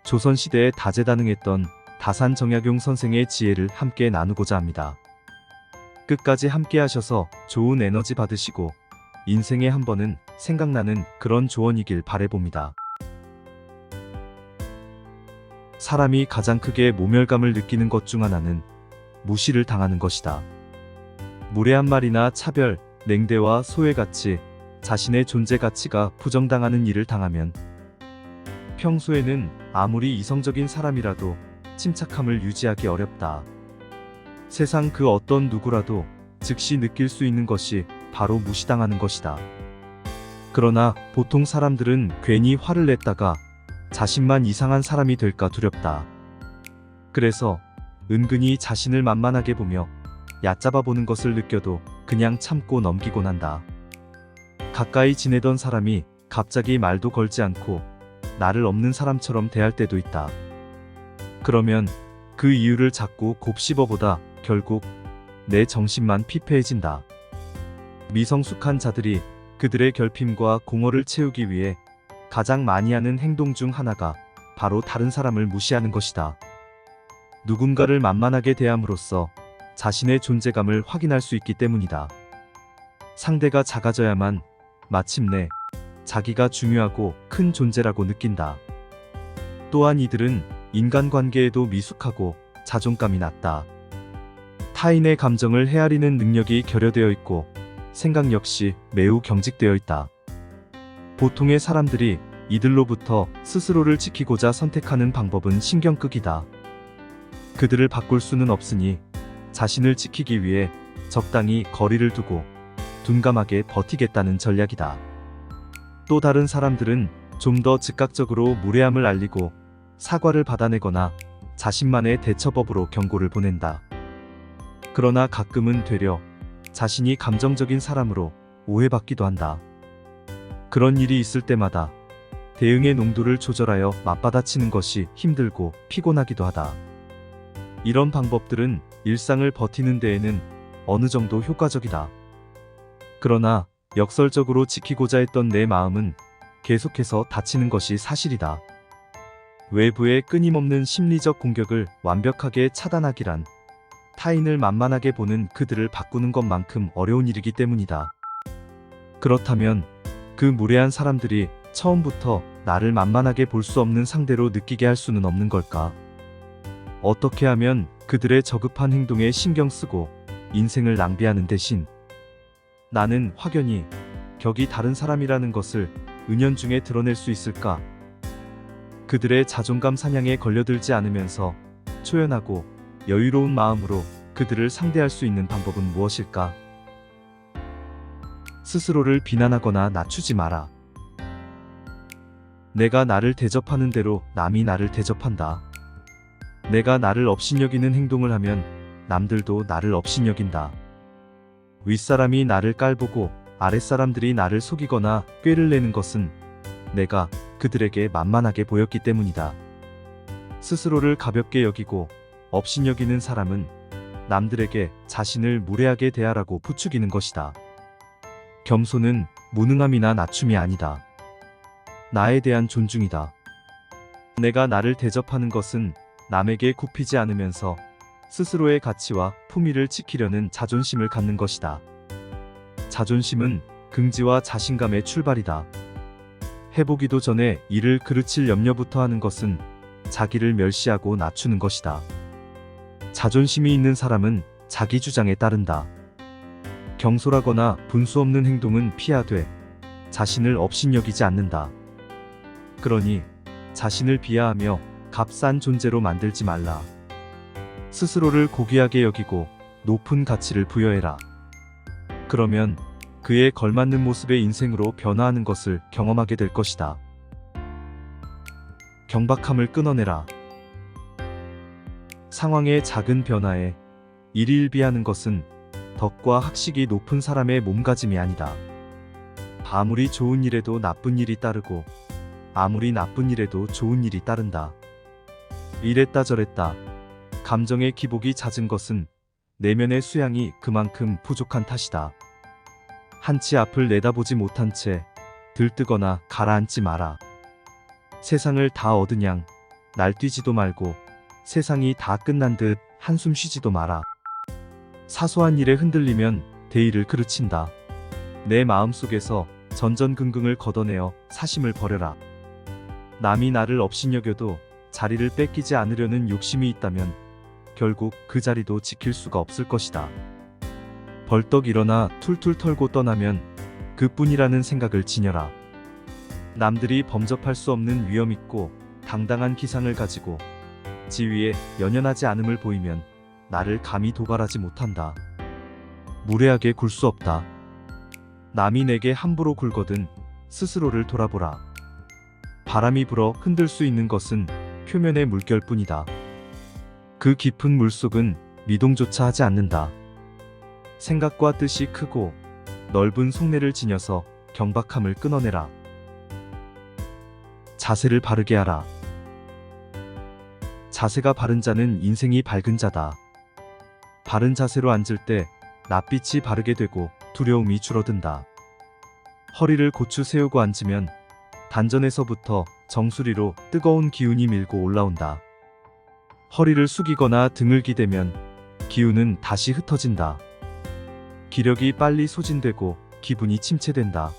조선시대에 다재다능했던 다산정약용 선생의 지혜를 함께 나누고자 합니다. 끝까지 함께 하셔서 좋은 에너지 받으시고 인생에 한 번은 생각나는 그런 조언이길 바라봅니다. 사람이 가장 크게 모멸감을 느끼는 것 중 하나는 무시를 당하는 것이다. 무례한 말이나 차별, 냉대와 소외같이 자신의 존재 가치가 부정당하는 일을 당하면 평소에는 아무리 이성적인 사람이라도 침착함을 유지하기 어렵다. 세상 그 어떤 누구라도 즉시 느낄 수 있는 것이 바로 무시당하는 것이다. 그러나 보통 사람들은 괜히 화를 냈다가 자신만 이상한 사람이 될까 두렵다. 그래서 은근히 자신을 만만하게 보며 얕잡아 보는 것을 느껴도 그냥 참고 넘기곤 한다. 가까이 지내던 사람이 갑자기 말도 걸지 않고 나를 없는 사람처럼 대할 때도 있다. 그러면 그 이유를 자꾸 곱씹어보다 결국 내 정신만 피폐해진다. 미성숙한 자들이 그들의 결핍과 공허를 채우기 위해 가장 많이 하는 행동 중 하나가 바로 다른 사람을 무시하는 것이다. 누군가를 만만하게 대함으로써 자신의 존재감을 확인할 수 있기 때문이다. 상대가 작아져야만 마침내 자기가 중요하고 큰 존재라고 느낀다. 또한 이들은 인간관계에도 미숙하고 자존감이 낮다. 타인의 감정을 헤아리는 능력이 결여되어 있고 생각 역시 매우 경직되어 있다. 보통의 사람들이 이들로부터 스스로를 지키고자 선택하는 방법은 신경끄기다. 그들을 바꿀 수는 없으니 자신을 지키기 위해 적당히 거리를 두고 둔감하게 버티겠다는 전략이다. 또 다른 사람들은 좀 더 즉각적으로 무례함을 알리고 사과를 받아내거나 자신만의 대처법으로 경고를 보낸다. 그러나 가끔은 되려 자신이 감정적인 사람으로 오해받기도 한다. 그런 일이 있을 때마다 대응의 농도를 조절하여 맞받아치는 것이 힘들고 피곤하기도 하다. 이런 방법들은 일상을 버티는 데에는 어느 정도 효과적이다. 그러나 역설적으로 지키고자 했던 내 마음은 계속해서 다치는 것이 사실이다. 외부의 끊임없는 심리적 공격을 완벽하게 차단하기란 타인을 만만하게 보는 그들을 바꾸는 것만큼 어려운 일이기 때문이다. 그렇다면 그 무례한 사람들이 처음부터 나를 만만하게 볼 수 없는 상대로 느끼게 할 수는 없는 걸까? 어떻게 하면 그들의 저급한 행동에 신경 쓰고 인생을 낭비하는 대신 나는 확연히 격이 다른 사람이라는 것을 은연중에 드러낼 수 있을까? 그들의 자존감 사냥에 걸려들지 않으면서 초연하고 여유로운 마음으로 그들을 상대할 수 있는 방법은 무엇일까? 스스로를 비난하거나 낮추지 마라. 내가 나를 대접하는 대로 남이 나를 대접한다. 내가 나를 업신여기는 행동을 하면 남들도 나를 업신여긴다. 윗사람이 나를 깔보고 아랫사람들이 나를 속이거나 꾀를 내는 것은 내가 그들에게 만만하게 보였기 때문이다. 스스로를 가볍게 여기고 업신여기는 사람은 남들에게 자신을 무례하게 대하라고 부추기는 것이다. 겸손은 무능함이나 낮춤이 아니다. 나에 대한 존중이다. 내가 나를 대접하는 것은 남에게 굽히지 않으면서 스스로의 가치와 품위를 지키려는 자존심을 갖는 것이다. 자존심은 긍지와 자신감의 출발이다. 해보기도 전에 이를 그르칠 염려부터 하는 것은 자기를 멸시하고 낮추는 것이다. 자존심이 있는 사람은 자기 주장에 따른다. 경솔하거나 분수 없는 행동은 피하되 자신을 업신여기지 않는다. 그러니 자신을 비하하며 값싼 존재로 만들지 말라. 스스로를 고귀하게 여기고 높은 가치를 부여해라. 그러면 그에 걸맞는 모습의 인생으로 변화하는 것을 경험하게 될 것이다. 경박함을 끊어내라. 상황의 작은 변화에 일희일비하는 것은 덕과 학식이 높은 사람의 몸가짐이 아니다. 아무리 좋은 일에도 나쁜 일이 따르고 아무리 나쁜 일에도 좋은 일이 따른다. 이랬다 저랬다 감정의 기복이 잦은 것은 내면의 수양이 그만큼 부족한 탓이다. 한치 앞을 내다보지 못한 채 들뜨거나 가라앉지 마라. 세상을 다 얻은 양 날뛰지도 말고 세상이 다 끝난 듯 한숨 쉬지도 마라. 사소한 일에 흔들리면 대의를 그르친다. 내 마음속에서 전전긍긍을 걷어내어 사심을 버려라. 남이 나를 업신여겨도 자리를 뺏기지 않으려는 욕심이 있다면 결국 그 자리도 지킬 수가 없을 것이다. 벌떡 일어나 툴툴 털고 떠나면 그뿐이라는 생각을 지녀라. 남들이 범접할 수 없는 위엄 있고 당당한 기상을 가지고 지위에 연연하지 않음을 보이면 나를 감히 도발하지 못한다. 무례하게 굴 수 없다. 남이 내게 함부로 굴거든 스스로를 돌아보라. 바람이 불어 흔들 수 있는 것은 표면의 물결뿐이다. 그 깊은 물속은 미동조차 하지 않는다. 생각과 뜻이 크고 넓은 속내를 지녀서 경박함을 끊어내라. 자세를 바르게 하라. 자세가 바른 자는 인생이 밝은 자다. 바른 자세로 앉을 때 낯빛이 바르게 되고 두려움이 줄어든다. 허리를 고추 세우고 앉으면 단전에서부터 정수리로 뜨거운 기운이 밀고 올라온다. 허리를 숙이거나 등을 기대면 기운은 다시 흩어진다. 기력이 빨리 소진되고 기분이 침체된다.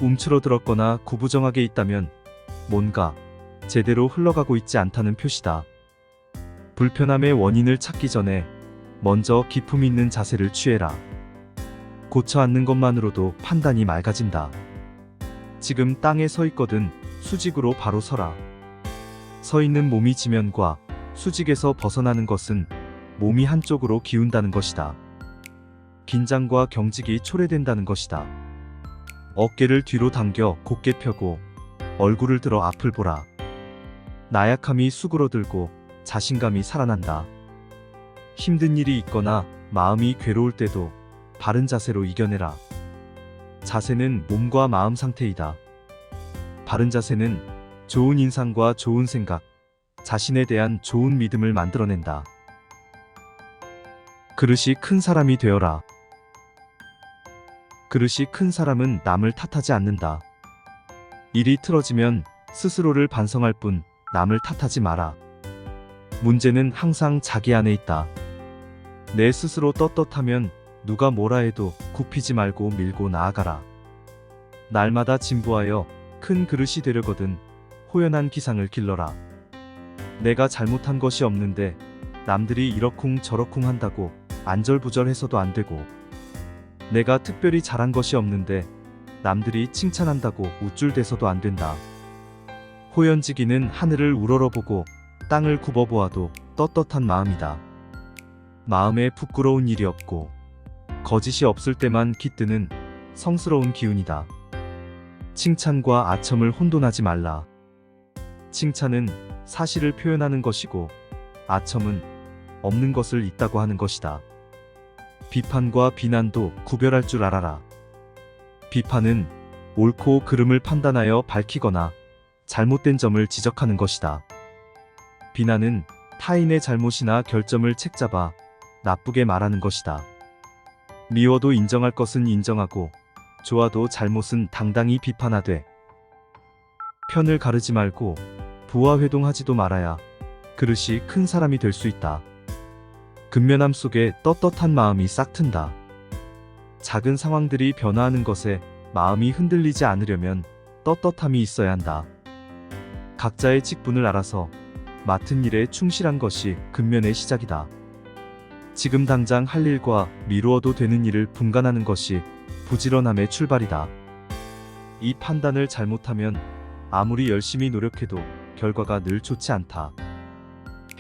움츠러들었거나 구부정하게 있다면 뭔가 제대로 흘러가고 있지 않다는 표시다. 불편함의 원인을 찾기 전에 먼저 기품 있는 자세를 취해라. 고쳐 앉는 것만으로도 판단이 맑아진다. 지금 땅에 서 있거든 수직으로 바로 서라. 서 있는 몸이 지면과 수직에서 벗어나는 것은 몸이 한쪽으로 기운다는 것이다. 긴장과 경직이 초래된다는 것이다. 어깨를 뒤로 당겨 곧게 펴고 얼굴을 들어 앞을 보라. 나약함이 수그러들고 자신감이 살아난다. 힘든 일이 있거나 마음이 괴로울 때도 바른 자세로 이겨내라. 자세는 몸과 마음 상태이다. 바른 자세는 좋은 인상과 좋은 생각, 자신에 대한 좋은 믿음을 만들어낸다. 그릇이 큰 사람이 되어라. 그릇이 큰 사람은 남을 탓하지 않는다. 일이 틀어지면 스스로를 반성할 뿐 남을 탓하지 마라. 문제는 항상 자기 안에 있다. 내 스스로 떳떳하면 누가 뭐라 해도 굽히지 말고 밀고 나아가라. 날마다 진보하여 큰 그릇이 되려거든 호연한 기상을 길러라. 내가 잘못한 것이 없는데 남들이 이러쿵 저러쿵 한다고 안절부절해서도 안 되고, 내가 특별히 잘한 것이 없는데 남들이 칭찬한다고 우쭐대서도 안 된다. 호연지기는 하늘을 우러러보고 땅을 굽어보아도 떳떳한 마음이다. 마음에 부끄러운 일이 없고 거짓이 없을 때만 깃드는 성스러운 기운이다. 칭찬과 아첨을 혼돈하지 말라. 칭찬은 사실을 표현하는 것이고 아첨은 없는 것을 있다고 하는 것이다. 비판과 비난도 구별할 줄 알아라. 비판은 옳고 그름을 판단하여 밝히거나 잘못된 점을 지적하는 것이다. 비난은 타인의 잘못이나 결점을 책잡아 나쁘게 말하는 것이다. 미워도 인정할 것은 인정하고 좋아도 잘못은 당당히 비판하되, 편을 가르지 말고 부하회동하지도 말아야 그릇이 큰 사람이 될 수 있다. 근면함 속에 떳떳한 마음이 싹튼다. 작은 상황들이 변화하는 것에 마음이 흔들리지 않으려면 떳떳함이 있어야 한다. 각자의 직분을 알아서 맡은 일에 충실한 것이 근면의 시작이다. 지금 당장 할 일과 미루어도 되는 일을 분간하는 것이 부지런함의 출발이다. 이 판단을 잘못하면 아무리 열심히 노력해도 결과가 늘 좋지 않다.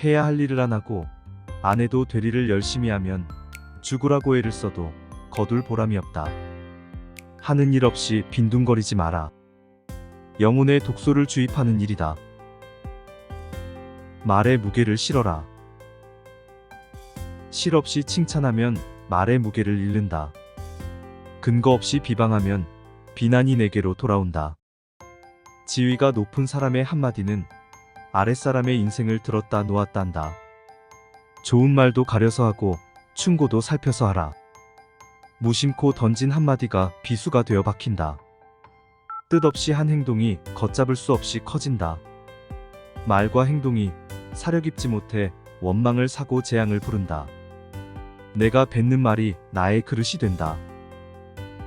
해야 할 일을 안 하고 안 해도 될 일을 열심히 하면 죽으라고 애를 써도 거둘 보람이 없다. 하는 일 없이 빈둥거리지 마라. 영혼의 독소를 주입하는 일이다. 말의 무게를 실어라. 실 없이 칭찬하면 말의 무게를 잃는다. 근거 없이 비방하면 비난이 내게로 돌아온다. 지위가 높은 사람의 한마디는 아랫사람의 인생을 들었다 놓았다 한다. 좋은 말도 가려서 하고 충고도 살펴서 하라. 무심코 던진 한마디가 비수가 되어 박힌다. 뜻없이 한 행동이 걷잡을 수 없이 커진다. 말과 행동이 사려 깊지 못해 원망을 사고 재앙을 부른다. 내가 뱉는 말이 나의 그릇이 된다.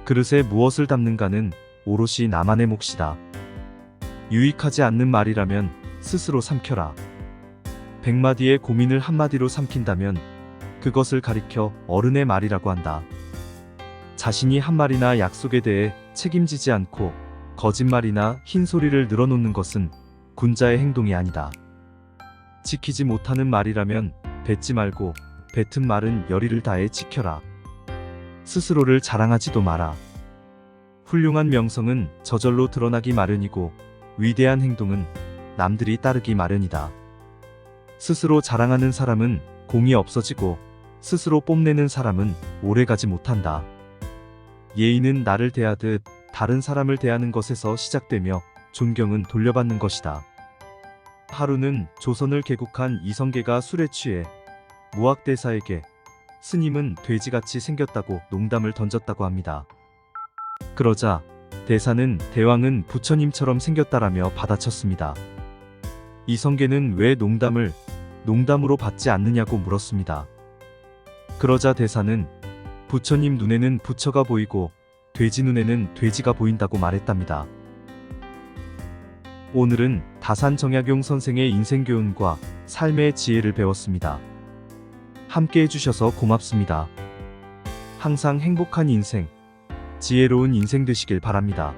그릇에 무엇을 담는가는 오롯이 나만의 몫이다. 유익하지 않는 말이라면 스스로 삼켜라. 100마디의 고민을 한마디로 삼킨다면 그것을 가리켜 어른의 말이라고 한다. 자신이 한 말이나 약속에 대해 책임지지 않고 거짓말이나 흰소리를 늘어놓는 것은 군자의 행동이 아니다. 지키지 못하는 말이라면 뱉지 말고 뱉은 말은 열의를 다해 지켜라. 스스로를 자랑하지도 마라. 훌륭한 명성은 저절로 드러나기 마련이고 위대한 행동은 남들이 따르기 마련이다. 스스로 자랑하는 사람은 공이 없어지고 스스로 뽐내는 사람은 오래가지 못한다. 예의는 나를 대하듯 다른 사람을 대하는 것에서 시작되며 존경은 돌려받는 것이다. 하루는 조선을 개국한 이성계가 술에 취해 무학대사에게 스님은 돼지같이 생겼다고 농담을 던졌다고 합니다. 그러자 대사는 대왕은 부처님처럼 생겼다라며 받아쳤습니다. 이성계는 왜 농담을 농담으로 받지 않느냐고 물었습니다. 그러자 대사는 부처님 눈에는 부처가 보이고 돼지 눈에는 돼지가 보인다고 말했답니다. 오늘은 다산정약용 선생의 인생교훈과 삶의 지혜를 배웠습니다. 함께 해주셔서 고맙습니다. 항상 행복한 인생, 지혜로운 인생 되시길 바랍니다.